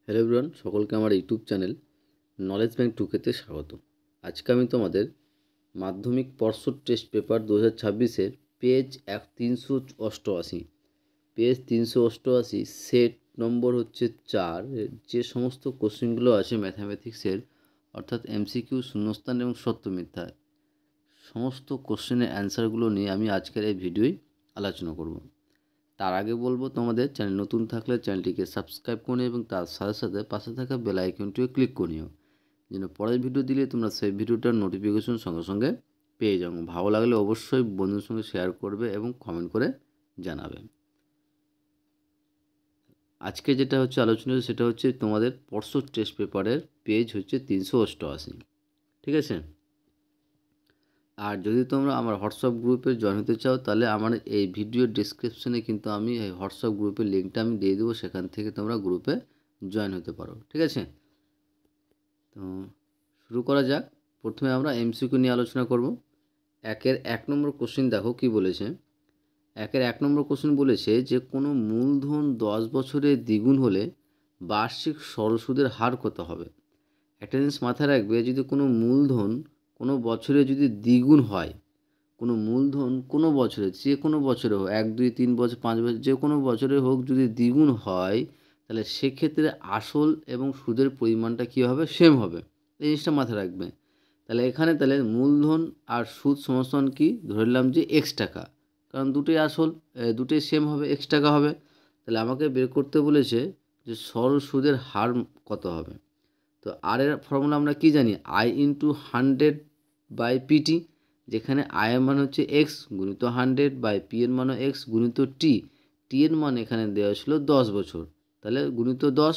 Hello everyone, সকলকে আমার YouTube channel knowledge bank টুকেতে স্বাগত। আজকে আমি তোমাদের মাধ্যমিক পর্ষদ টেস্ট পেপার 2026-এর পেজ 388 পেজ 388 সেট নম্বর হচ্ছে 4 যে সমস্ত কোশ্চেনগুলো আছে ম্যাথামেটিক্সের, অর্থাৎ এমসিকিউ, শূন্যস্থান এবং সত্য মিথ্যা, সমস্ত কোশ্চেনের অ্যান্সারগুলো নিয়ে আমি আজকের এই ভিডিওয় আলোচনা করব। তার আগে বলবো, তোমাদের চ্যানেল নতুন থাকলে চ্যানেলটিকে সাবস্ক্রাইব করে নিও এবং তার সাথে সাথে পাশে থাকা বেল আইকনটিও ক্লিক করে নিও, যেন পরের ভিডিও দিলে তোমরা সেই ভিডিওটার নোটিফিকেশন সঙ্গে সঙ্গে পেয়ে যাও। ভালো লাগলে অবশ্যই বন্ধুদের সঙ্গে শেয়ার করবে এবং কমেন্ট করে জানাবে। আজকে যেটা হচ্ছে আলোচনা, সেটা হচ্ছে তোমাদের পর্ষদ টেস্ট পেপারের পেজ হচ্ছে 388, ঠিক আছে। আর যদি তোমরা আমার হোয়াটসঅ্যাপ গ্রুপে জয়েন হতে চাও, তাহলে আমার এই ভিডিওর ডিসক্রিপশনে কিন্তু আমি এই হোয়াটসঅ্যাপ গ্রুপের লিঙ্কটা আমি দিয়ে দেবো, সেখান থেকে তোমরা গ্রুপে জয়েন হতে পারো, ঠিক আছে। তো শুরু করা যাক। প্রথমে আমরা এমসিকিউ নিয়ে আলোচনা করব। 1 নম্বর কোশ্চেন দেখো কি বলেছে। 1 নম্বর কোশ্চেন বলেছে যে কোনো মূলধন 10 বছরে দ্বিগুণ হলে বার্ষিক সরল সুদের হার কত হবে। একটা জিনিস মাথায় রাখবে, যদি কোনো মূলধন কোনো বছরে যদি দ্বিগুণ হয়, কোনো মূলধন কোনো বছরে, যে কোনো বছরে হোক, 1, 2, 3 বছর, 5 বছর, যে কোনো বছরে হোক, যদি দ্বিগুণ হয়, তাহলে সেক্ষেত্রে আসল এবং সুদের পরিমাণটা কী হবে, সেম হবে। এই জিনিসটা মাথায় রাখবে। তাহলে এখানে তাহলে মূলধন আর সুদ সমান কি ধরে নিলাম যে x টাকা, কারণ দুটোই আসল, দুটোই সেম হবে, x টাকা হবে। তাহলে আমাকে বের করতে বলেছে যে সরল সুদের হার কত হবে। তো আর এর ফর্মুলা আমরা কি জানি, I/100/PT, যেখানে I এর মান হচ্ছে x গুণিত 100 P এর মান x গুণিত t এর মান এখানে দেওয়া ছিল 10 বছর, তাহলে গুণিত 10,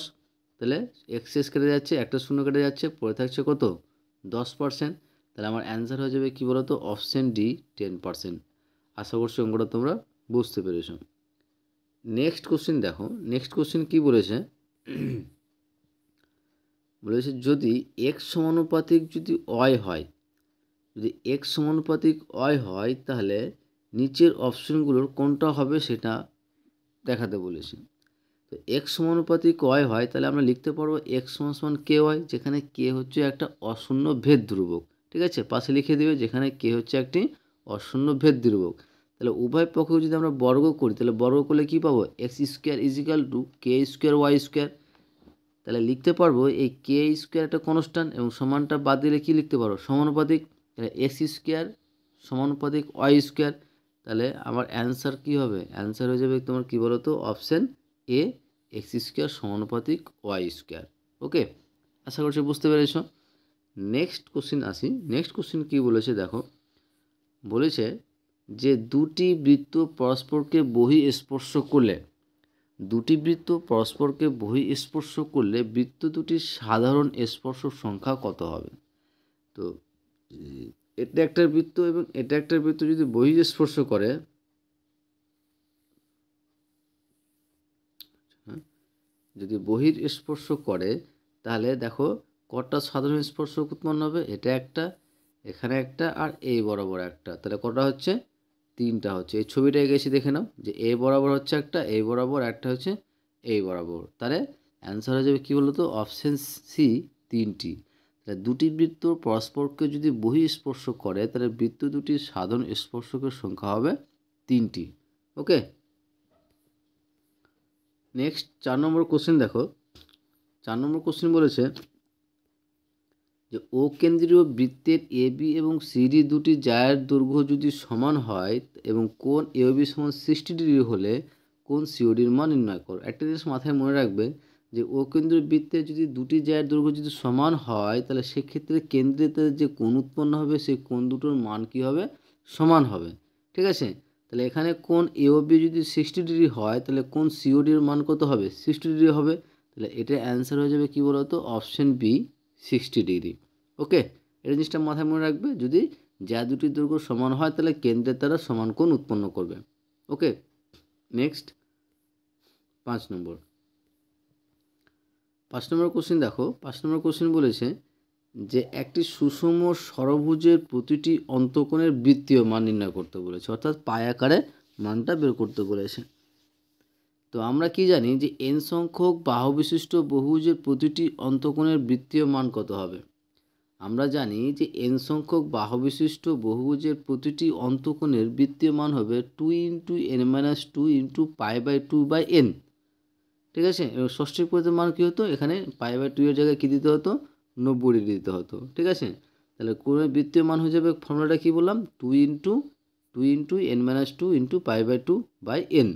তাহলে x কেটে যাচ্ছে, একটা শূন্য কেটে যাচ্ছে, পড়ে থাকছে কত, 10%। তাহলে আমার অ্যান্সার হয়ে যাবে কী বলো তো, অপশান ডি, 10%। আশা করছি অঙ্কটা তোমরা বুঝতে পেরেছ। নেক্সট কোশ্চেন দেখো। নেক্সট কোশ্চেন কী বলেছে, বলেছে যদি x সমানুপাতিক যদি y হয়, যদি x সমানুপাতিক y হয়, তাহলে নিচের অপশনগুলোর কোনটা হবে সেটা দেখাতে বলেছে। তো x সমানুপাতিক y হয়, তাহলে আমরা লিখতে পারবো x সমান ky, যেখানে k হচ্ছে একটা অশূন্য ভেদ ধ্রুবক, ঠিক আছে। পাশে লিখে দেবে যেখানে k হচ্ছে একটি অশূন্য ভেদ ধ্রুবক। তাহলে উভয় পক্ষে যদি আমরা বর্গ করি, তাহলে বর্গ করলে কী পাবো, x² = k² y²। তাহলে লিখতে পারবো এই k² একটা কনস্ট্যান্ট এবং সমানটা বাদ দিলে কি লিখতে পারো, সমানুপাতিক। তাহলে x² সমানুপাতিক y²। তাহলে আমার অ্যান্সার কি হবে, অ্যান্সার হয়ে যাবে তোমার কি বলো তো, অপশান এ, x² সমানুপাতিক y²। ওকে, আশা করছি বুঝতে পেরেছো। নেক্সট কোশ্চিন আসি। নেক্সট কোশ্চিন কি বলেছে দেখো। বলেছে যে দুটি বৃত্ত পরস্পরকে বহিঃস্পর্শ করলে, দুটি বৃত্ত পরস্পরকে বহিঃস্পর্শ করলে বৃত্ত দুটির সাধারণ স্পর্শ সংখ্যা কত হবে। তো এটা একটা বৃত্ত এবং এটা একটা বৃত্ত যদি বহিঃস্পর্শ করে, যদি বহিঃস্পর্শ করে, তাহলে দেখো কটা সাধারণ স্পর্শ উৎপন্ন হবে, এটা একটা, এখানে একটা, আর এই বরাবর একটা, তাহলে কটা হচ্ছে, 3টা হচ্ছে। এই ছবিটা এঁকেছি দেখে নাও, যে এ বরাবর হচ্ছে একটা, এই বরাবর একটা, হচ্ছে এই বরাবর। তাহলে অ্যান্সার হয়ে যাবে কী বলো তো, অপশান সি, 3টি। তাহলে দুটি বৃত্ত পরস্পরকে যদি বহিঃস্পর্শ করে, তাহলে বৃত্ত দুটির সাধারণ স্পর্শকের সংখ্যা হবে 3টি। ওকে, নেক্সট 4 নম্বর কোশ্চেন দেখো। 4 নম্বর কোশ্চেন বলেছে যে ও কেন্দ্রীয় বৃত্তের এবি এবং সিডি দুটি জায়ের দৈর্ঘ্য যদি সমান হয় এবং কোণ এওবি সমান 60 ডিগ্রি হলে কোণ সিওডির মান নির্ণয় করো। একটা জিনিস মাথায় মনে রাখবে, যে ও কেন্দ্রীয় বৃত্তের যদি দুটি জায়ের দৈর্ঘ্য যদি সমান হয়, তাহলে সেক্ষেত্রে কেন্দ্রেতে যে কোণ উৎপন্ন হবে, সেই কোণ দুটোর মান কী হবে, সমান হবে, ঠিক আছে। তাহলে এখানে কোণ এওবি যদি 60 ডিগ্রি হয়, তাহলে কোণ সিওডির মান কত হবে, 60 ডিগ্রি হবে। তাহলে এটার অ্যান্সার হয়ে যাবে কী বলো তো, অপশান বি, 60 ডিগ্রি। ওকে, এটা জিনিসটা মাথায় মনে রাখবে, যদি যা দুটি দৈর্ঘ্য সমান হয়, তাহলে কেন্দ্রের দ্বারা সমান কোণ উৎপন্ন করবে। ওকে, নেক্সট 5 নম্বর। 5 নম্বর কোশ্চেন দেখো। 5 নম্বর কোশ্চেন বলেছে যে একটি সুষম ষড়ভুজের প্রতিটি অন্তঃকোণের বৃত্তীয় মান নির্ণয় করতে বলেছে, অর্থাৎ পাই আকারে মানটা বের করতে বলেছে। তো আমরা কি জানি যে n সংখ্যক বাহু বিশিষ্ট বহুভুজের প্রতিটি অন্তকোণের বৃত্তীয় মান কত হবে? আমরা জানি যে n সংখ্যক বাহু বিশিষ্ট বহুভুজের প্রতিটি অন্তকোণের বৃত্তীয় মান হবে 2 × n-2 × π/2/n। ঠিক আছে, এবার ষষ্ঠীর পদের মান কী হতো? এখানে π/2 এর জায়গায় কী দিতে হতো? 90 ডিগ্রি দিতে হতো। ঠিক আছে, তাহলে কোণের বৃত্তীয় মান হয়ে যাবে, ফর্মুলাটা কী বললাম? 2 × n-2 × π/2/n।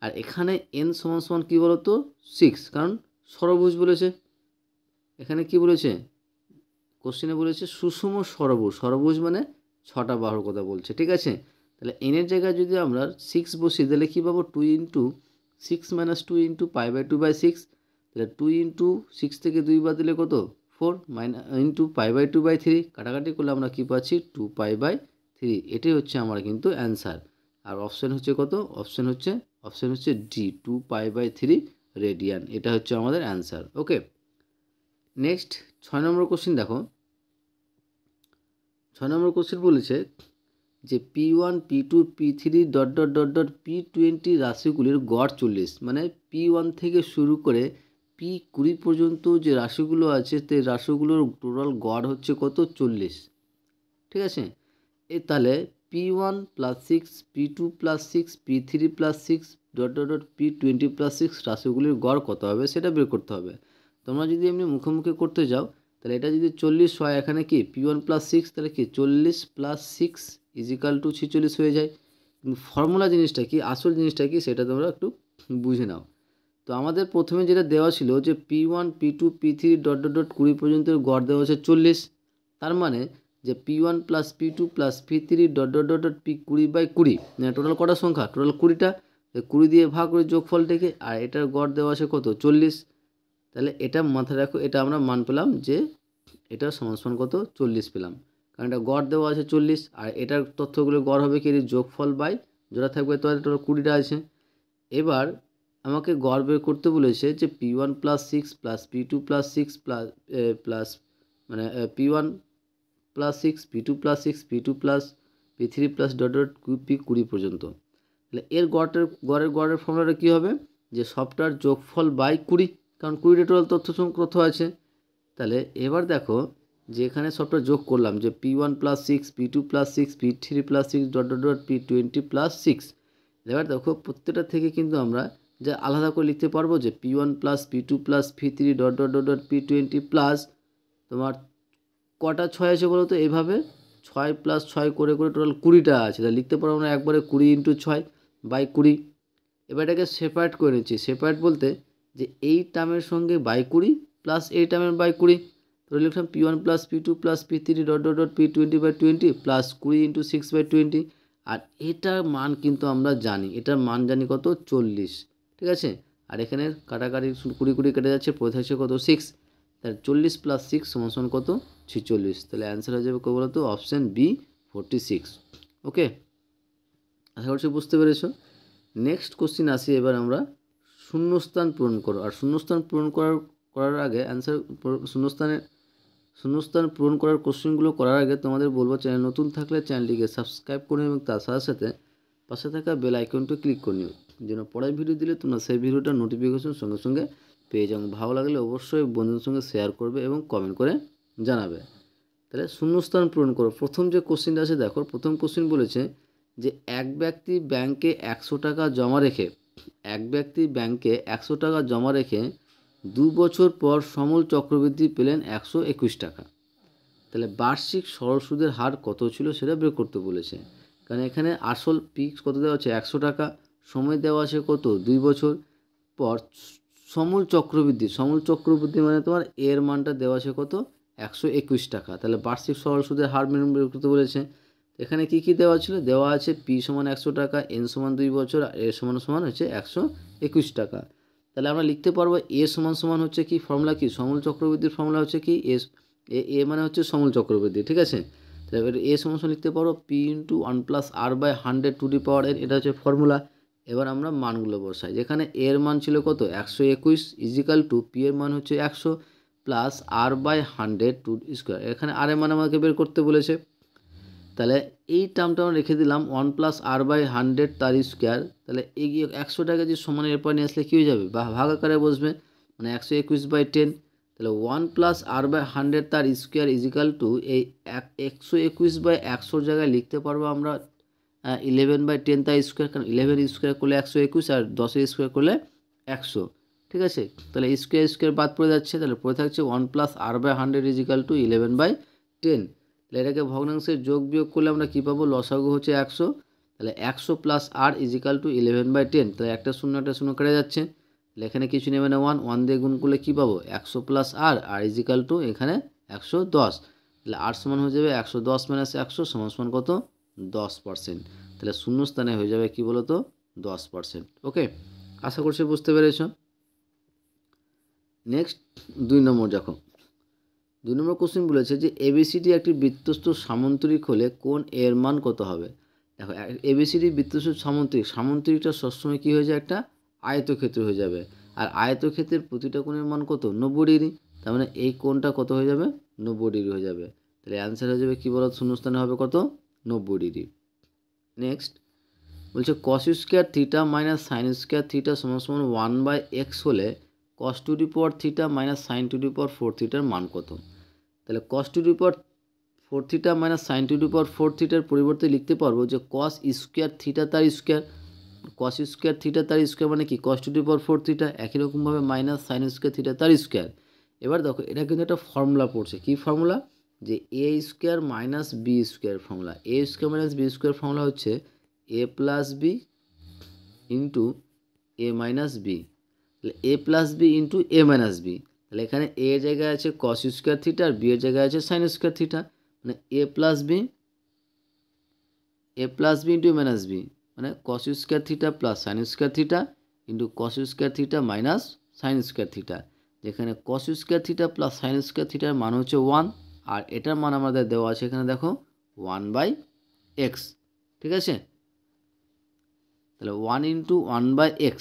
আর এখানে n সমান কী বলো তো? 6, কারণ ষড়ভুজ বলেছে। এখানে কি বলেছে? কোশ্চেনে বলেছে সুষম ষড়ভুজ। ষড়ভুজ মানে 6টা বাহুর কথা বলছে। ঠিক আছে, তাহলে n এর জায়গায় যদি আমরা 6 বসি তাহলে কী পাবো? 2 × 6 - 2 × π/2/6। তাহলে 2 × 6 থেকে 2 বাদ দিলে কত? 4 × π/2/3 কাটাকাটি করলে আমরা কী পাচ্ছি? 2π/3। এটাই হচ্ছে আমার কিন্তু অ্যান্সার। আর অপশান হচ্ছে কত? অপশান হচ্ছে ডি, 2π/3 রেডিয়ান। এটা হচ্ছে আমাদের অ্যান্সার। ওকে, নেক্সট 6 নম্বর কোশ্চেন দেখো। 6 নম্বর কোশ্চেন বলেছে যে P1, P2, P3 ... P20 রাশিগুলির গড় 40। মানে P1 থেকে শুরু করে P20 পর্যন্ত যে রাশিগুলো আছে সেই রাশিগুলোর টোটাল গড় হচ্ছে কত? 40। ঠিক আছে, তাহলে P1 + 6, P2 + 6, P3 + 6 ... P20 + 6 রাশিগুলির গড় কত হবে সেটা বের করতে হবে। তোমরা যদি এমনি মুখোমুখি করতে যাও তাহলে এটা যদি 40 হয়, এখানে কি P1 + 6 তাহলে কি 40 + 6 = 46 হয়ে যায়। কিন্তু ফর্মুলা জিনিসটা কি, আসল জিনিসটা কি সেটা তোমরা একটু বুঝে নাও। তো আমাদের প্রথমে যেটা দেওয়া ছিল যে P1, P2, P3 ... 20 পর্যন্ত গড় দেওয়া আছে 40। তার মানে যে P1 + P2 + P3 ... P20/20, মানে টোটাল কটা সংখ্যা? টোটাল 20টা। 20 দিয়ে ভাগ করে যোগফলটাকে, আর এটার গড় দেওয়া আছে কত? 40। তাহলে এটা মাথায় রাখো, এটা আমরা মান পেলাম যে এটা সমান কত? 40 পেলাম, কারণ এটা গড় দেওয়া আছে 40। আর এটার তথ্যগুলো গড় হবে কি? যোগফল বাই যেটা থাকবে তো টোটাল 20টা আছে। এবার আমাকে গড় বের করতে বলেছে যে P1 + 6 + P2 + 6 প্লাস মানে P1 + 6, P2 + 6, P2 + P3 + P20 পর্যন্ত। তাহলে এর গড়ের ফর্মুলাটা কী হবে? যে সবটার যোগফল বাই 20, কারণ 20টা টোটাল তথ্য আছে। তাহলে এবার দেখো যে এখানে সবটা যোগ করলাম যে P1 + 6, P2 + 6, P3 + 6 ... P20 + 6। এবার দেখো প্রত্যেকটা থেকে কিন্তু আমরা যা আলাদা করে লিখতে পারবো যে P1 + P2 + P3 ... P20 plus তোমার কটা 6 আছে বলো তো? এইভাবে 6 + 6 করে টোটাল 20টা আছে। তাহলে লিখতে পারবো আমরা একবারে 20 × 6/20। এবার এটাকে সেপারেট করে নিচ্ছি। সেপারেট বলতে যে এই টার্মের সঙ্গে /20 প্লাস এই টার্মের /20। তো লিখলাম P1 + P2 + P3 ... P20/20 plus 20 × 6/20। আর এটার মান কিন্তু আমরা জানি, এটার মান জানি কত? 40। ঠিক আছে, আর এখানে কাটাকাটি 20 কেটে যাচ্ছে, পড়ে থাকছে কত? 6। তাহলে 40 + 6 = কত? 46। তাহলে অ্যান্সার হয়ে যাবে কী বলো তো? Option B, 46। ওকে, আশা করছি বুঝতে পেরেছো। নেক্সট কোশ্চিন আসি এবার আমরা শূন্যস্থান পূরণ করো। আর শূন্যস্থান পূরণ করার আগে শূন্যস্থান পূরণ করার কোশ্চেনগুলো করার আগে তোমাদের বলবো, চ্যানেল নতুন থাকলে চ্যানেলটিকে সাবস্ক্রাইব করে এবং তার সাথে সাথে পাশে থাকা বেল আইকনটি ক্লিক করে নিও, যেন পরের ভিডিও দিলে তোমরা সেই ভিডিওটার নোটিফিকেশন সঙ্গে সঙ্গে পেয়ে যাও। ভালো লাগলে অবশ্যই বন্ধুদের সঙ্গে শেয়ার করবে এবং কমেন্ট করে জানাবে। তাহলে শূন্যস্থান পূরণ করো। প্রথম যে কোশ্চেনটা আছে দেখো, প্রথম কোশ্চেন বলেছে যে এক ব্যক্তি ব্যাংকে 100 টাকা জমা রেখে 2 বছর পর সমূল চক্রবৃদ্ধি পেলেন 121 টাকা। তাহলে বার্ষিক সরল সুদের হার কত ছিল সেটা বের করতে বলেছে। কারণ এখানে আসল ফিক্স কত দেওয়া আছে? 100 টাকা। সময় দেওয়া আছে কত? 2 বছর পর। সমূল চক্রবৃদ্ধি মানে তোমার এর মানটা দেওয়া আছে কত? 121 টাকা। তাহলে বার্ষিক সরল সুদের হার বের করতে বলেছে। এখানে কি কি দেওয়া ছিল? দেওয়া আছে P = 100 টাকা, N = 2 বছর, আর A = হচ্ছে 121 টাকা। তাহলে আমরা লিখতে পারবো A = হচ্ছে কি ফর্মুলা কি? সমূল চক্রবৃদ্ধির ফর্মুলা হচ্ছে কি? এ মানে হচ্ছে সমূল চক্রবৃদ্ধি। ঠিক আছে, তাহলে A = লিখতে পারো P × 1 + r/100⁴ এটা হচ্ছে ফর্মুলা। এবার আমরা মানগুলো বসাই। যেখানে এর মান ছিল কত? 121 = P এর মান হচ্ছে 100 প্লাস r/100² এখানে r এর মান আমাকে বের করতে বলেছে। তাহলে এই টার্মটা আমরা রেখে দিলাম 1+r/100 তার স্কোয়ার। তাহলে এই 100টাকে যে সমান এরপর নিয়ে আসলে কী হয়ে যাবে, বা ভাগ আকারে বসবে, মানে 121/10। তাহলে 1+r/100 তার স্কোয়ার ইজিক্যাল টু এই 121/100 জায়গায় লিখতে পারবো আমরা 11/10 তার স্কোয়ার, কারণ 11 স্কোয়ার করলে 121 আর 10 স্কোয়ার করলে 100। ঠিক আছে, তাহলে স্কোয়ার স্কোয়ার বাদ পড়ে যাচ্ছে, তাহলে পড়ে থাকছে 1+r/100 ইজিক্যাল টু 11/10। তাহলে এটাকে ভগ্নাংশে যোগ বিয়োগ করলে আমরা কী পাবো, লসাগু হচ্ছে 100। তাহলে 100 + r ইজিক্যাল টু 11/10। তাহলে একটা শূন্য কেটে যাচ্ছে, তাহলে এখানে কিছু নেবে না, 1 দিয়ে গুণ করলে কী পাবো, 100 + r ইজিক্যাল টু এখানে 110। তাহলে r সমান হয়ে যাবে 110 - 100 সমান কত, 10%। তাহলে শূন্য স্থানে হয়ে যাবে কি বলো তো, 10%। ওকে, আশা করছি বুঝতে পেরেছ। নেক্সট 2 নম্বর দেখো, 2 নম্বর কোশ্চেন বলেছে যে এবিসিডি একটি বৃত্তস্থ সামান্তরিক হলে কোণ এর মান কত হবে। দেখো এবিসিডি বৃত্তস্থ সামান্তরিকটা সবসময় কী হয়ে যায়, একটা আয়তক্ষেত্র হয়ে যাবে, আর আয়তক্ষেত্রের প্রতিটা কোণের মান কত, 90 ডিগ্রি। তার মানে এই কোণটা কত হয়ে যাবে, 90 ডিগ্রি হয়ে যাবে। তাহলে অ্যান্সার হয়ে যাবে কী বলো, শূন্যস্থানে হবে কত, 90 ডিগ্রি। নেক্সট বলছে cos square theta minus sine square theta সমান 1/x হলে cos to the power theta minus sine to the power 4 থিটার মান কত। তাহলে cos to the power 4 theta minus sine to the power 4 থিটার পরিবর্তে লিখতে পারবো যে cos স্কোয়ার থিটা তার স্কোয়ার। cos স্কোয়ার থিটা তার স্কোয়ার মানে কি, cos to the power 4 theta. একই রকমভাবে মাইনাস সাইন স্কোয়ার থিটা তার স্কোয়ার। এবার দেখো এটা কিন্তু একটা ফর্মুলা পড়ছে, কি ফর্মুলা, যে A square minus B square formula. A square minus B square formula হচ্ছে A plus B into A minus B. তাহলে A plus B into A minus B. তাহলে এখানে এ এর জায়গায় আছে কস স্কোয়ার থিটা আর B এর জায়গায় আছে সাইন স্কোয়ার থিটা, মানে A plus B into A minus B, মানে cos square theta plus sine square theta into cos square theta minus sine square theta. যেখানে cos square theta plus sine square থিটার মান হচ্ছে 1, আর এটার মান আমাদের দেওয়া আছে এখানে দেখো 1/x। ঠিক আছে, তাহলে 1 ইন্টু 1/x,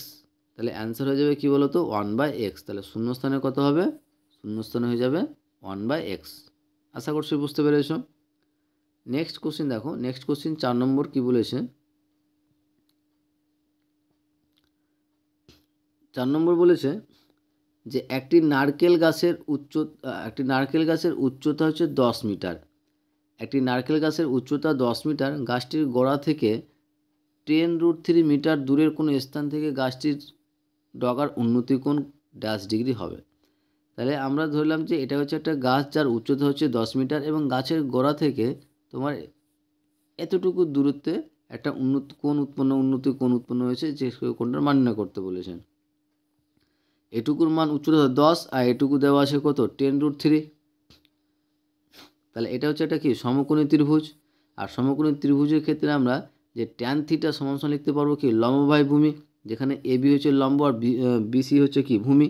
তাহলে অ্যান্সার হয়ে যাবে কী বলো তো, 1/x। তাহলে শূন্যস্থানে কত হবে, শূন্যস্থানে হয়ে যাবে 1/x। আশা করছি বুঝতে পেরেছ। নেক্সট কোশ্চিন দেখো, নেক্সট কোশ্চিন 4 নম্বর কি বলেছে, 4 নম্বর বলেছে যে একটি নারকেল গাছের উচ্চতা হচ্ছে 10 মিটার। একটি নারকেল গাছের উচ্চতা 10 মিটার। গাছটির গোড়া থেকে 10√3 মিটার দূরের কোনো স্থান থেকে গাছটির ডগার উন্নতি কোণ ড্যাশ ডিগ্রি হবে। তাহলে আমরা ধরলাম যে এটা হচ্ছে একটা গাছ যার উচ্চতা হচ্ছে 10 মিটার এবং গাছের গোড়া থেকে তোমার এতটুকু দূরত্বে একটা উন্নতি কোণ উৎপন্ন হয়েছে, যে কোণটার মান নির্ণয় করতে বলেছেন। এটুকুর মান উচ্চতা 10 আর এটুকু দেওয়া আছে কত, 10√3। তাহলে এটা হচ্ছে একটা কি, সমকোণী ত্রিভুজ। আর সমকোণী ত্রিভুজের ক্ষেত্রে আমরা যে ট্যান থিটা সমান লিখতে পারবো কি, লম্ব বাই ভূমি, যেখানে এ বি হচ্ছে লম্ব আর বিসি হচ্ছে কি, ভূমি।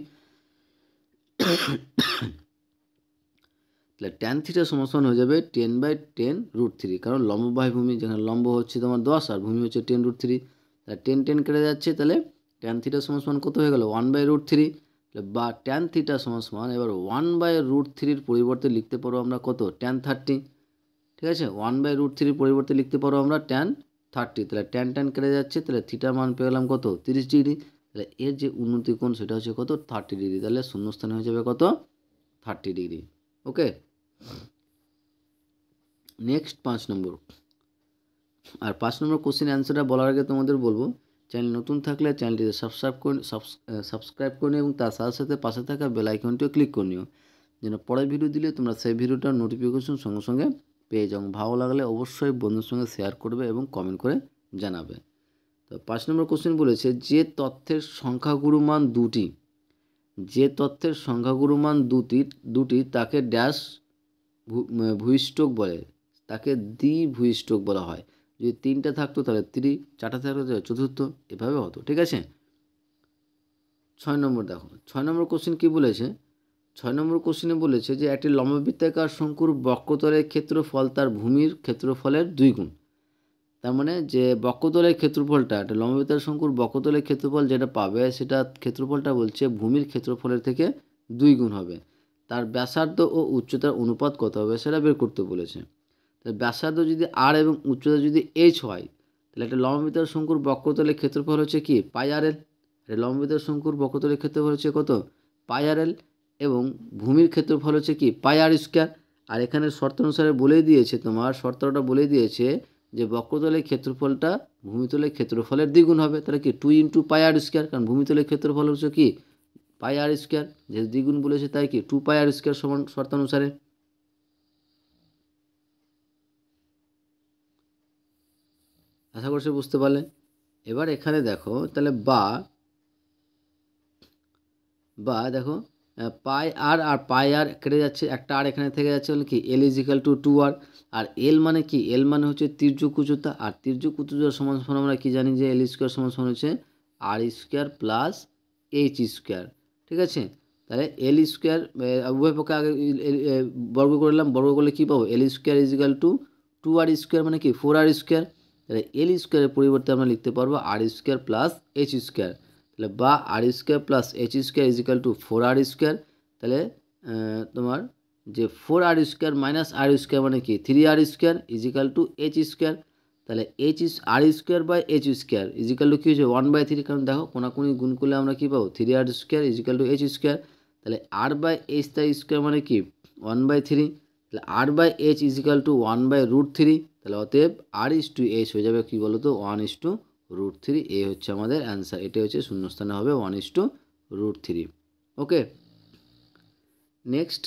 তাহলে ট্যান থিটা সমান হয়ে যাবে 10/10√3, কারণ লম্ব বাই ভূমি, যেখানে লম্ব হচ্ছে তোমার 10 আর ভূমি হচ্ছে 10√3। তাহলে 10 কেটে যাচ্ছে, তাহলে ট্যান থিটা সমান কত হয়ে গেল, 1/√3। বা ট্যান থিটা সমান এবার 1/√3 পরিবর্তে লিখতে পারো আমরা কত, ট্যান 30। ঠিক আছে, 1/√3 পরিবর্তে লিখতে পারো আমরা ট্যান 30। তাহলে ট্যান কেটে যাচ্ছে, তাহলে থিটার মান পেয়ে গেলাম কত, 30 ডিগ্রি। তাহলে এর যে উন্নতি কোণ সেটা হচ্ছে কত, 30 ডিগ্রি। তাহলে শূন্যস্থানে হয়ে যাবে কত, 30 ডিগ্রি। ওকে, নেক্সট 5 নম্বর। আর 5 নম্বর কোশ্চেন অ্যান্সারটা বলার আগে তোমাদের বলবো, চ্যানেল নতুন থাকলে চ্যানেলটিতে সাবস্ক্রাইব করে নিও এবং তার সাথে সাথে পাশে থাকা বেল আইকনটিও ক্লিক করে নিও, যেন পরের ভিডিও দিলে তোমরা সেই ভিডিওটার নোটিফিকেশন সঙ্গে সঙ্গে পেয়ে যাও। ভালো লাগলে অবশ্যই বন্ধুর সঙ্গে শেয়ার করবে এবং কমেন্ট করে জানাবে। তো 5 নম্বর কোশ্চেন বলেছে যে তথ্যের সংখ্যাগুরু মান দুটি তাকে ড্যাশ ভূইষ্ঠক বলে, তাকে দ্বিভূইষ্ঠক বলা হয়। যদি 3টা থাকতো তাহলে 3, 4টা থাকতো তাহলে চতুর্থ, এভাবে হতো। ঠিক আছে, 6 নম্বর দেখো, 6 নম্বর কোশ্চেন কি বলেছে, 6 নম্বর কোশ্চেনে বলেছে যে একটি লম্ববৃত্তাকার শঙ্কুর বক্রতলের ক্ষেত্রফল তার ভূমির ক্ষেত্রফলের 2 গুণ। তার মানে যে বক্রতলের ক্ষেত্রফলটা, একটা লম্ববৃত্তাকার শঙ্কুর বক্রতলের ক্ষেত্রফল যেটা পাবে, সেটা ক্ষেত্রফলটা বলছে ভূমির ক্ষেত্রফলের থেকে 2 গুণ হবে। তার ব্যাসার্ধ ও উচ্চতার অনুপাত কত হবে সেটা বের করতে বলেছে। তাহলে ব্যাসার্ধ যদি আর এবং উচ্চতা যদি এইচ হয়, তাহলে একটা লম্ববিতার শঙ্কুর বক্রতলের ক্ষেত্রফল হচ্ছে কি পাই আর এল। লম্ববিতার শঙ্কুর বক্রতলের ক্ষেত্রফল হচ্ছে কত পাই আর এল, এবং ভূমির ক্ষেত্রফল হচ্ছে কি পাই আর স্কোয়ার। আর এখানে শর্ত অনুসারে বলে দিয়েছে, তোমার শর্তটা বলে দিয়েছে যে বক্রতলের ক্ষেত্রফলটা ভূমিতলের ক্ষেত্রফলের দ্বিগুণ হবে। তাহলে কি 2 ইন্টু পাই আর স্কোয়ার, কারণ ভূমিতলের ক্ষেত্রফল হচ্ছে কি পাই আর স্কোয়ার, যেহেতু দ্বিগুণ বলেছে তাই কি 2 পাই আর স্কোয়ার সমান শর্ত অনুসারে। আশা করছি বুঝতে পারলে। এবার এখানে দেখো তাহলে বা দেখো পাই আর পাই আর কেটে যাচ্ছে, একটা আর এখানে থেকে যাচ্ছে, হলে কি এল ইজিক্যাল টু 2r। আর এল মানে কি, এল মানে হচ্ছে তির্যক উচ্চতা, আর তির্যক উচ্চতা সমান সমান আমরা কি জানি যে এল স্কোয়ার সমান সমান হচ্ছে আর স্কোয়ার প্লাস এইচ স্কোয়ার। ঠিক আছে, তাহলে এল স্কোয়ার উভয় পক্ষে আগে বর্গ করলাম, বর্গ করলে কী পাবো, L square equal to 2r square মানে কি 4r স্কোয়ার। তাহলে এল স্কোয়ারের পরিবর্তে আমরা লিখতে পারবো R square plus H square. তাহলে বা R square plus H square equal to 4r square. তাহলে তোমার যে 4r স্কোয়ার মাইনাস আর স্কোয়ার মানে কি 3r square equal to H square. তাহলে R square by H square equal to কী হচ্ছে 1/3, কারণ দেখো কোনাকুনি গুণ করলে আমরা কী পাবো 3r square equal to H square. তাহলে আর বাই এইচ তার স্কোয়ার মানে কি 1/3। তাহলে আর বাই এইচ ইজিক্যাল টু 1/√3। তাহলে অতএব আর ইস টু এইচ হয়ে যাবে কী বলো তো 1/√3। এই হচ্ছে আমাদের অ্যান্সার, এটা হচ্ছে শূন্যস্থানে হবে 1/√3। ওকে, নেক্সট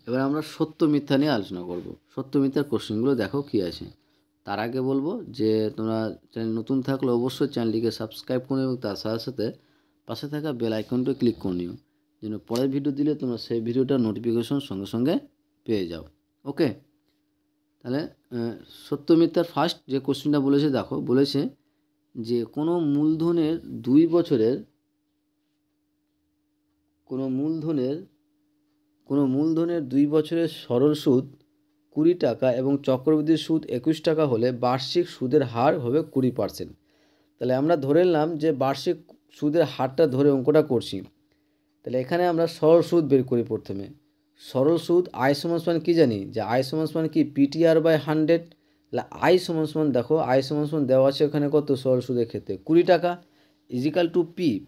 এবার আমরা সত্য মিথ্যা নিয়ে আলোচনা করব। সত্য মিথ্যার কোশ্চেনগুলো দেখো কী আছে। তার আগে বলবো যে তোমরা চ্যানেল নতুন থাকলে অবশ্যই চ্যানেলটিকে সাবস্ক্রাইব করো এবং তার সাথে সাথে পাশে থাকা বেল আইকনটা ক্লিক করে নিও, যেন পরের ভিডিও দিলে তোমরা সেই ভিডিওটার নোটিফিকেশন সঙ্গে সঙ্গে পেয়ে যাও। ওকে, তাহলে সত্য মিথ্যার ফার্স্ট যে কোশ্চেনটা বলেছে দেখো, বলেছে যে কোনো মূলধনের 2 বছরের সরল সুদ 20 টাকা এবং চক্রবৃদ্ধি সুদ 21 টাকা হলে বার্ষিক সুদের হার হবে 20%। তাহলে আমরা ধরে নিলাম যে বার্ষিক সুদের হারটা ধরে অঙ্কটা করছি। তাহলে এখানে আমরা সরল সুদ বের করি প্রথমে। সরল সুদ আই সমান সমান কী জানি, যে আই সমান সমান কি পিটিআর বাই 100। তাহলে আই সমান সমান দেখো, আই সমান সমান দেওয়া আছে ওখানে কত সরল সুদের ক্ষেত্রে 20 টাকা ইজিক্যাল টু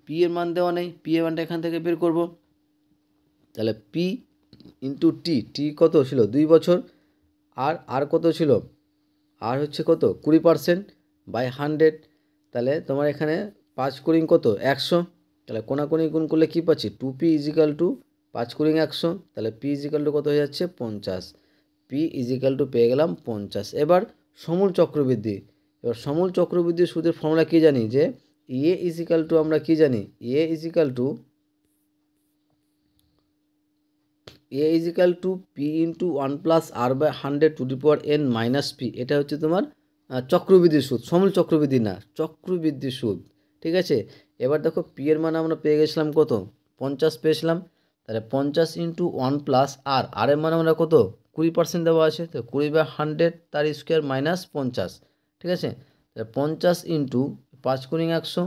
পি এর মান দেওয়া নেই, পি এর মানটা এখান থেকে বের করব। তাহলে পি ইন্টু টি কত ছিল 2 বছর, আর কত ছিল, আর হচ্ছে কত 20% বাই 100। তাহলে তোমার এখানে 5 কুড়ি কত 100। তাহলে কোনাকুনি গুণ করলে কী পাচ্ছি 2p ইজিক্যাল টু 5 কুড়ি 100। তাহলে পি ইজিক্যাল টু কত হয়ে যাচ্ছে 50। পি ইজিক্যাল টু পেয়ে গেলাম 50। এবার সমূল চক্রবৃদ্ধি, এবার সমূল চক্রবৃদ্ধি সুদের ফর্মুলা কী জানি, যে এ ইজিক্যাল টু আমরা কী জানি, A equal to P into 1 plus R by 100 to the power n minus P. এটা হচ্ছে তোমার চক্রবৃদ্ধি সুদ, সমূল চক্রবৃদ্ধি না, চক্রবৃদ্ধি সুদ। ঠিক আছে, এবার দেখো পি এর মান আমরা পেয়ে গেছিলাম কত 50 পেয়েছিলাম। তাহলে 50 ইন্টু 1 প্লাস আর এর মান আমরা কত 20% দেওয়া আছে, তো 20/100 তার স্কোয়ার মাইনাস 50। ঠিক আছে, তাহলে 50 ইন্টু 5 কুড়ি 100।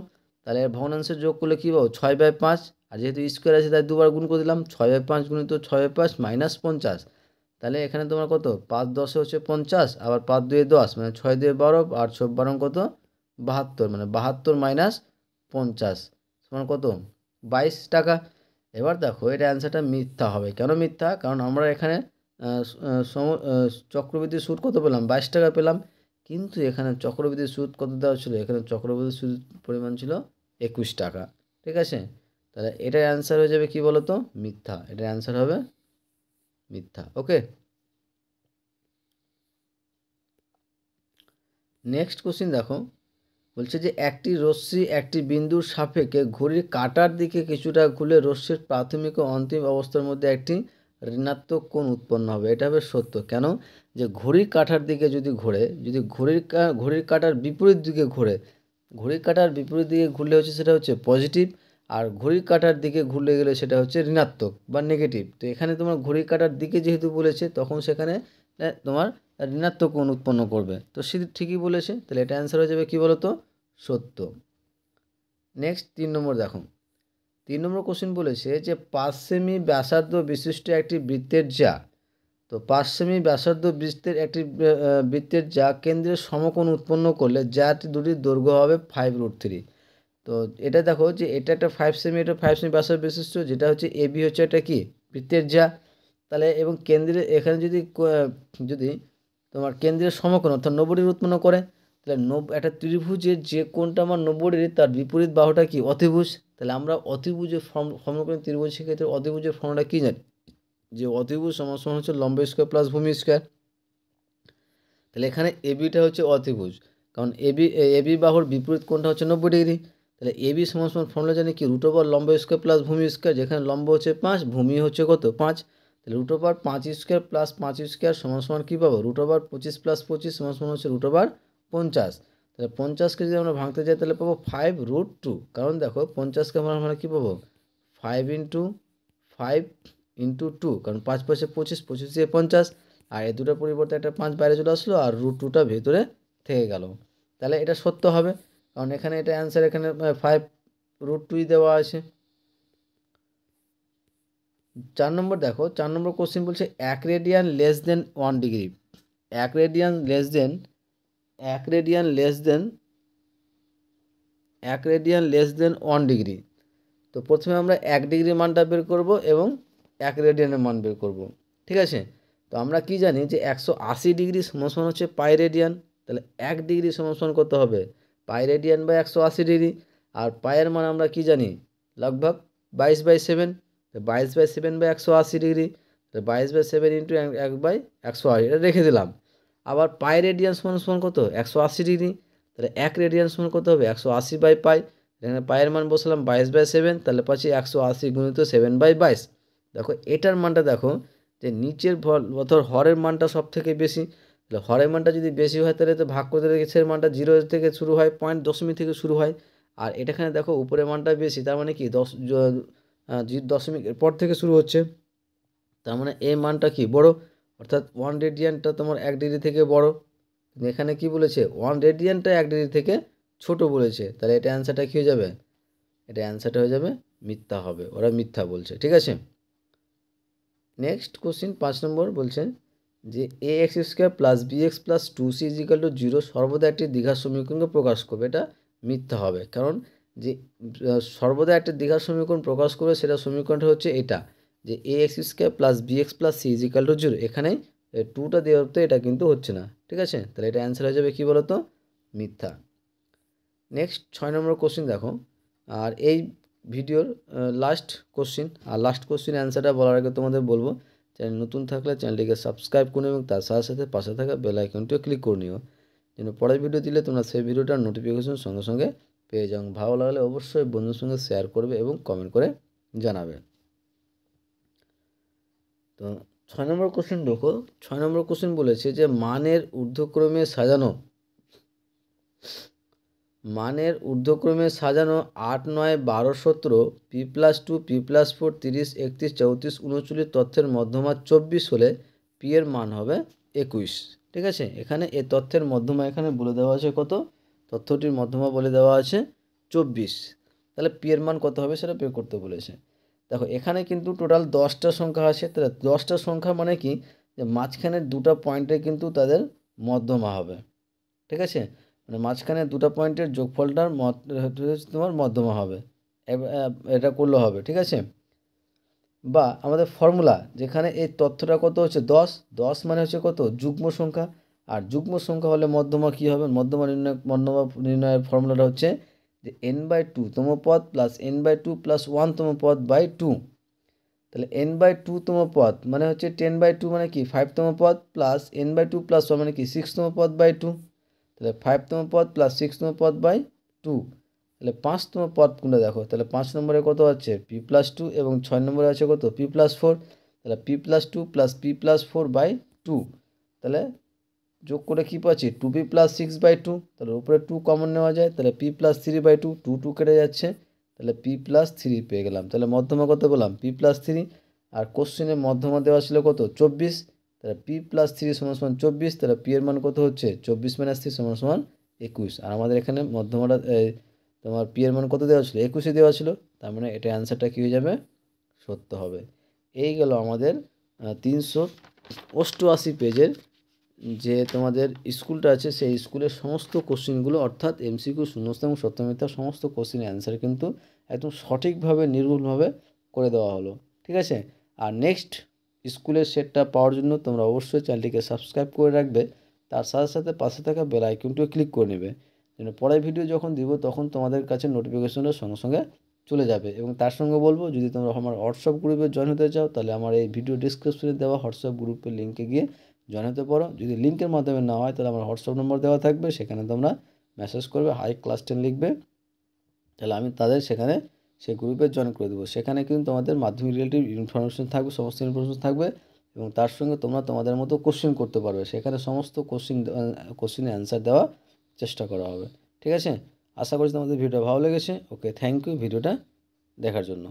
তাহলে ভগ্নাংশের যোগ করলে কী পাবো 6/5। আর যেহেতু স্কোয়ার আছে তাই দুবার গুণ করে দিলাম, 6/5 গুণিত 6/5 মাইনাস 50। তাহলে এখানে তোমার কত 5 10 হচ্ছে 50, আবার 5 2 10 মানে 6 2 12, আর 6 12 কত 72, মানে 72 মাইনাস 50 সমান কত 22 টাকা। এবার দেখো এটা অ্যান্সারটা মিথ্যা হবে। কেন মিথ্যা, কারণ আমরা এখানে চক্রবৃদ্ধি সুদ কত পেলাম 22 টাকা পেলাম, কিন্তু এখানে চক্রবৃদ্ধি সুদ কত দেওয়া ছিল, এখানে চক্রবৃদ্ধি সুদ পরিমাণ ছিল 21 টাকা। ঠিক আছে, তাহলে এটার অ্যান্সার হয়ে যাবে কি বলো তো মিথ্যা, এটার অ্যান্সার হবে মিথ্যা। ওকে, নেক্সট কোশ্চিন দেখো, বলছে যে একটি রশ্মি একটি বিন্দুর সাপেক্ষে ঘড়ির কাঁটার দিকে কিছুটা ঘুরলে রশ্মির প্রাথমিক ও অন্তিম অবস্থার মধ্যে একটি ঋণাত্মক কোণ উৎপন্ন হবে। এটা হবে সত্য। কেন, যে ঘড়ির কাঁটার দিকে যদি ঘোরে, যদি ঘড়ির কাঁটার বিপরীত দিকে ঘোরে, ঘড়ির কাঁটার বিপরীত দিকে ঘুরলে হচ্ছে সেটা হচ্ছে পজিটিভ, আর ঘড়ির কাঁটার দিকে ঘুরলে গেলে সেটা হচ্ছে ঋণাত্মক বা নেগেটিভ। তো এখানে তোমার ঘড়ির কাঁটার দিকে যেহেতু বলেছে, তখন সেখানে তোমার ঋণাত্মক কোণ উৎপন্ন করবে। তো সে ঠিকই বলেছে, তাহলে এটা অ্যান্সার হয়ে যাবে কী বলো তো সত্য। নেক্সট 3 নম্বর দেখো, 3 নম্বর কোশ্চেন বলেছে যে 5 সেমি ব্যাসার্ধ বিশিষ্ট একটি বৃত্তের যা তো 5 সেমি ব্যাসার্ধ বৃত্তের একটি বৃত্তের যা কেন্দ্রের সমকোণ উৎপন্ন করলে যার দুটির দৈর্ঘ্য হবে 5√3। তো এটা দেখো যে এটা একটা 5 সেমি, এটা 5 সেমি ব্যাসার্ধ বিশিষ্ট, যেটা হচ্ছে এবি হচ্ছে এটা কি বৃত্তের যা, তাহলে এবং কেন্দ্রে এখানে যদি তোমার কেন্দ্রের সমকোণ অর্থাৎ 90 ডিগ্রি উৎপন্ন করে, তাহলে একটা ত্রিভুজের যে কোণটা আমার 90 ডিগ্রি তার বিপরীত বাহুটা কি অতিভুজ। তাহলে আমরা অতিভুজের সমকোণী ত্রিভুজ সেক্ষেত্রে অতিভুজের ফর্মুলা কী জানি, যে অতিভুজ সমান সমান হচ্ছে লম্ব স্কোয়ার প্লাস ভূমি স্কোয়ার। তাহলে এখানে এবিটা হচ্ছে অতিভুজ, কারণ এবি বাহুর বিপরীত কোণটা হচ্ছে 90 ডিগ্রি। তাহলে এবি সমান সমান ফর্মুলা জানি কি রুট ওভার লম্ব স্কোয়ার প্লাস ভূমি স্কোয়ার, যেখানে লম্ব হচ্ছে 5, ভূমি হচ্ছে কত 5। তাহলে root over 5 square plus 5 square সমান সমান কী পাবো, রুট ওভার 25 প্লাস 25 সমান সমান হচ্ছে রুট ওভার 50। তাহলে 50কে যদি আমরা ভাঙতে যাই তাহলে পাবো 5√2, কারণ দেখো 50কে আমরা কী পাবো 5 × 2, কারণ 5 5 25, 25 দিয়ে 50, আর এই দুটোর পরিবর্তে একটা 5 বাইরে চলে আসলো আর √2টা ভেতরে থেকে গেল। তাহলে এটা সত্য হবে, কারণ এখানে এটা অ্যান্সার, এখানে 5√2 দেওয়া আছে। 4 নম্বর দেখো, 4 নম্বর কোশ্চেন বলছে 1 radian less than 1 degree, 1 radian less than 1 degree. তো প্রথমে আমরা 1 ডিগ্রি মানটা বের করব এবং 1 রেডিয়ানের মান বের করব, ঠিক আছে। তো আমরা কি জানি যে 180 ডিগ্রি সমান হচ্ছে পাই রেডিয়ান, তাহলে 1 ডিগ্রি সমান কত হবে পাই রেডিয়ান বাই 180 ডিগ্রি। আর পায়ের মান আমরা কি জানি লগভগ 22/7, 22/7 বাই 180 ডিগ্রি, 22/7 ইন্টু 1/180, এটা রেখে দিলাম। আবার পাই রেডিয়ান সমান কত 180 ডিগ্রি, তাহলে 1 রেডিয়ান সমান কত হবে 180/পাই, এখানে পায়ের মান বসালাম 22/7, তাহলে পাচ্ছি 180 গুণিত 7/22। দেখো এটার মানটা দেখো যে নিচের অর্থাৎ হরের মানটা সব থেকে বেশি, তাহলে হরের মানটা যদি বেশি হয় তাহলে তো ভাগ করতে গেছে মানটা 0 থেকে শুরু হয়, পয়েন্ট দশমিক থেকে শুরু হয়। আর এটাখানে দেখো উপরের মানটা বেশি, তার মানে কি 10 দশমিকের পর থেকে শুরু হচ্ছে, তার মানে এই মানটা কি বড়, অর্থাৎ 1 রেডিয়ানটা তোমার 1 ডিগ্রি থেকে বড়। এখানে কি বলেছে 1 রেডিয়ানটা 1 ডিগ্রি থেকে ছোট বলেছে, তাহলে এটা অ্যান্সারটা কী হয়ে যাবে, এটা অ্যান্সারটা হয়ে যাবে মিথ্যা হবে, ওরা মিথ্যা বলছে, ঠিক আছে। নেক্সট কোশ্চিন 5 নম্বর বলছে যে ax² plus bx plus 2c = 0 সর্বদা একটি দ্বিঘাত সমীকরণকে প্রকাশ করবে, এটা মিথ্যা হবে, কারণ যে সর্বদা একটি দ্বিঘাত সমীকরণ প্রকাশ করবে সেটা সমীকরণটা হচ্ছে এটা, যে ax² plus bx plus c = 0, এখানে 2টা দেওয়ার তো এটা কিন্তু হচ্ছে না, ঠিক আছে। তাহলে এটা অ্যান্সার হয়ে যাবে কী বলো তো, মিথ্যা। নেক্সট 6 নম্বর কোশ্চিন দেখো, আর এই ভিডিওর লাস্ট কোশ্চিন, আর লাস্ট কোশ্চিন অ্যান্সারটা বলার আগে তোমাদের বলবো চ্যানেল নতুন থাকলে চ্যানেলটিকে সাবস্ক্রাইব করুন এবং তার সাথে সাথে পাশে থাকা বেল আইকনটিও ক্লিক করে নিও, যেন পরের ভিডিও দিলে তোমরা সেই ভিডিওটার নোটিফিকেশন সঙ্গে সঙ্গে পেয়ে যাও। ভালো লাগলে অবশ্যই বন্ধুর সঙ্গে শেয়ার করবে এবং কমেন্ট করে জানাবে। তো 6 নম্বর কোশ্চিন দেখো, 6 নম্বর কোশ্চিন বলেছে যে মানের ঊর্ধ্বক্রমে সাজানো 8, 9, 12, 17 p+2 p+4 30 31 34 39 তথ্যের মধ্যমা 24 হলে পি এর মান হবে 21, ঠিক আছে। এখানে এই তথ্যের মধ্যমা এখানে বলে দেওয়া আছে কত, তথ্যটির মধ্যমা বলে দেওয়া আছে 24, তাহলে পি এর মান কত হবে সেটা বের করতে বলেছে। দেখো এখানে কিন্তু টোটাল 10টা সংখ্যা আছে, তাহলে 10টা সংখ্যা মানে কি যে মাঝখানের দুটো পয়েন্টে কিন্তু তাদের মধ্যমা হবে, ঠিক আছে, মানে মাঝখানে দুটো পয়েন্টের যোগফলটার তোমার মধ্যমা হবে, এটা করলে হবে, ঠিক আছে। বা আমাদের ফর্মুলা যেখানে এই তথ্যটা কত হচ্ছে 10 মানে হচ্ছে কত যুগ্ম সংখ্যা, আর যুগ্ম সংখ্যা হলে মধ্যমা কী হবে, মধ্যমা নির্ণয়ের ফর্মুলাটা হচ্ছে যে n/2 তম পদ প্লাস n/2 প্লাস 1 তম পদ বাই 2। তাহলে n/2 তম পদ মানে হচ্ছে 10/2 মানে কি 5 তম পদ প্লাস n/2 প্লাস 1 মানে কি 6 তম পদ বাই 2, তাহলে 5 তম পদ প্লাস 6 তম পদ বাই 2, তাহলে 5 তম পদ কোনটা দেখো, তাহলে 5 নম্বরে কত আছে p+2 এবং 6 নম্বরে আছে কত p+4, তাহলে p+2 প্লাস p+4 বাই 2, তাহলে যোগ করে কী পাচ্ছি 2p প্লাস 6/2, তাহলে উপরে 2 কমন নেওয়া যায়, তাহলে p+3/2, 2 2 কেটে যাচ্ছে, তাহলে p+3 পেয়ে গেলাম। তাহলে মধ্যমা কত পেলাম p+3, আর কোশ্চেনের মধ্যমা দেওয়া ছিল কত 24, তাহলে p+3 = 24, তাহলে p এর মান কত হচ্ছে 24 - 3 = 21, আর আমাদের এখানে মধ্যমাটা তোমার p এর মান কত দেওয়া ছিল 21 দেওয়া ছিল, তার মানে এটা অ্যান্সারটা কী হয়ে যাবে সত্য হবে। এই গেল আমাদের 300 88 পেজের যে তোমাদের স্কুলটা আছে সেই স্কুলের সমস্ত কোশ্চেনগুলো অর্থাৎ এমসিকিউ, শূন্যস্থান এবং সত্য মিথ্যা সমস্ত কোশ্চেনের অ্যান্সার কিন্তু একদম সঠিকভাবে নির্ভুলভাবে করে দেওয়া হলো। ঠিক আছে, আর নেক্সট স্কুলের সেটটা পাওয়ার জন্য তোমরা অবশ্যই চ্যানেলটিকে সাবস্ক্রাইব করে রাখবে, তার সাথে সাথে পাশে থাকা বেল আইকনটিও ক্লিক করে নেবে, যেন পরের ভিডিও যখন দিব তখন তোমাদের কাছে নোটিফিকেশনটা সঙ্গে সঙ্গে চলে যাবে। এবং তার সঙ্গে বলবো, যদি তোমরা আমার হোয়াটসঅ্যাপ গ্রুপে জয়েন হতে চাও তাহলে আমার এই ভিডিও ডিসক্রিপশনে দেওয়া হোয়াটসঅ্যাপ গ্রুপের লিঙ্কে গিয়ে জয়েন হতে পারো। যদি লিঙ্কের মাধ্যমে না হয় তাহলে আমার হোয়াটসঅ্যাপ নম্বর দেওয়া থাকবে, সেখানে তোমরা মেসেজ করবে, হাই ক্লাস 10 লিখবে, তাহলে আমি তাদের সেখানে সেই গ্রুপে জয়েন করে দেবো। সেখানে কিন্তু তোমাদের মাধ্যমিক রিলেটিভ ইনফরমেশন থাকবে, সমস্ত ইনফরমেশন থাকবে, এবং তার সঙ্গে তোমরা তোমাদের মতো কোশ্চেন করতে পারবে। সেখানে সমস্ত কোশ্চেনের অ্যান্সার দেওয়ার চেষ্টা করা হবে। ঠিক আছে, আশা করছি তোমাদের ভিডিওটা ভালো লেগেছে। ওকে, থ্যাংক ইউ ভিডিওটা দেখার জন্য।